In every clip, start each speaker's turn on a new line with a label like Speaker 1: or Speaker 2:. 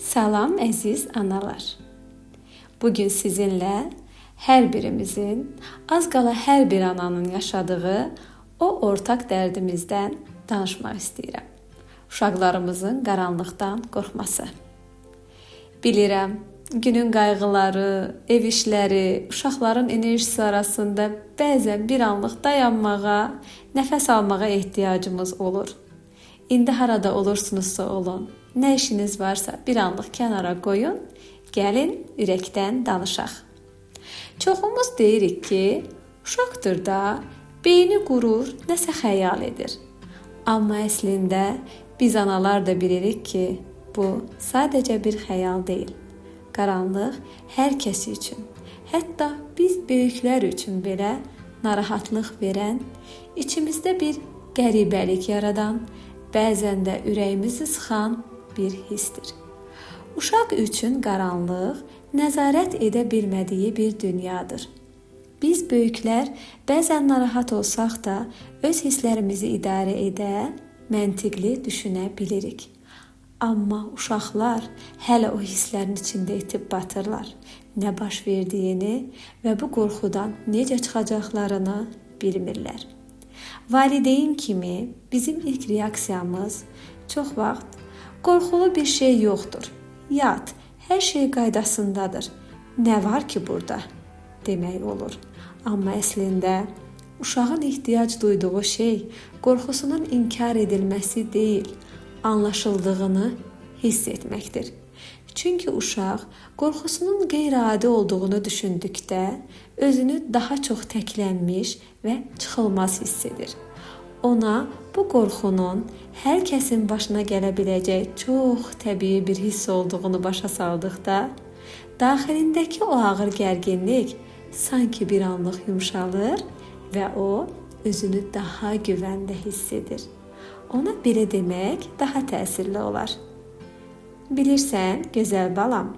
Speaker 1: Salam əziz analar. Bugün sizinlə hər birimizin, az qala hər bir ananın yaşadığı o ortaq dərdimizdən danışmaq istəyirəm. Uşaqlarımızın qaranlıqdan qorxması. Bilirəm, günün qayğıları, ev işləri, uşaqların enerjisi arasında bəzən bir anlıq dayanmağa, nəfəs almağa ehtiyacımız olur. İndi harada olursunuzsa olun, nə işiniz varsa bir anlıq kənara qoyun, gəlin ürəkdən danışaq. Çoxumuz deyirik ki, uşaqdır da, beyni qurur, nəsə xəyal edir. Amma əslində biz analar da bilirik ki, bu sadəcə bir xəyal deyil. Qaranlıq hər kəs üçün, hətta biz böyüklər üçün belə narahatlıq verən, içimizdə bir qəribəlik yaradan, bəzən də ürəyimizi sıxan bir hissdir. Uşaq üçün qaranlıq nəzarət edə bilmədiyi bir dünyadır. Biz böyüklər bəzən narahat olsaq da öz hisslərimizi idarə edə, məntiqli düşünə bilirik. Amma uşaqlar hələ o hisslərin içində itib batırlar. Nə baş verdiyini və bu qorxudan necə çıxacaqlarını bilmirlər. Valideyn kimi bizim ilk reaksiyamız çox vaxt qorxulu bir şey yoxdur. Yat, hər şey qaydasındadır. Nə var ki burada? Demək olur. Amma əslində uşağın ehtiyac duyduğu şey qorxusunun inkar edilməsi deyil, anlaşıldığını hiss etməkdir. Çünki uşaq qorxusunun qeyri-adi olduğunu düşündükdə özünü daha çox təklənmiş və çıxılmaz hiss edir. Ona bu qorxunun hər kəsin başına gələ biləcək çox təbii bir hiss olduğunu başa saldıqda, daxilindəki o ağır gərginlik sanki bir anlıq yumşalır və o özünü daha güvəndə hiss edir. Ona belə demək daha təsirli olar. Bilirsən, gözəl balam,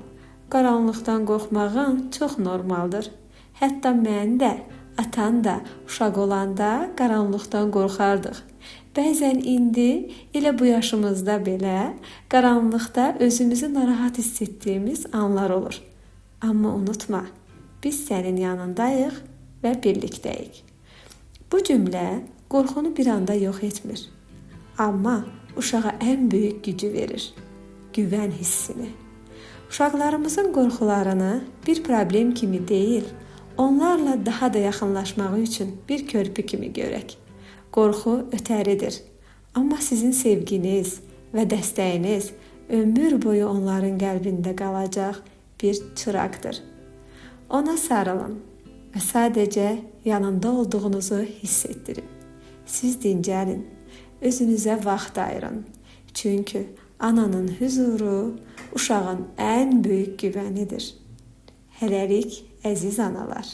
Speaker 1: qaranlıqdan qorxmağın çox normaldır. Hətta mən də, atan da uşaq olanda qaranlıqdan qorxardıq. Bəzən indi elə bu yaşımızda belə qaranlıqda özümüzü narahat hiss etdiyimiz anlar olur. Amma unutma, biz sənin yanındayıq və birlikdəyik. Bu cümlə qorxunu bir anda yox etmir. Amma uşağa ən böyük gücü verir. Güvən hissini. Uşaqlarımızın qorxularını bir problem kimi deyil, onlarla daha da yaxınlaşmaq üçün bir körpü kimi görək. Qorxu ötəridir. Amma sizin sevginiz və dəstəyiniz ömür boyu onların qəlbində qalacaq bir çıraqdır. Ona sarılın və sadəcə yanında olduğunuzu hiss etdirin. Siz dincəlin, özünüzə vaxt ayırın. Çünki ananın huzuru uşağın ən böyük güvənidir. Hələlik əziz analar.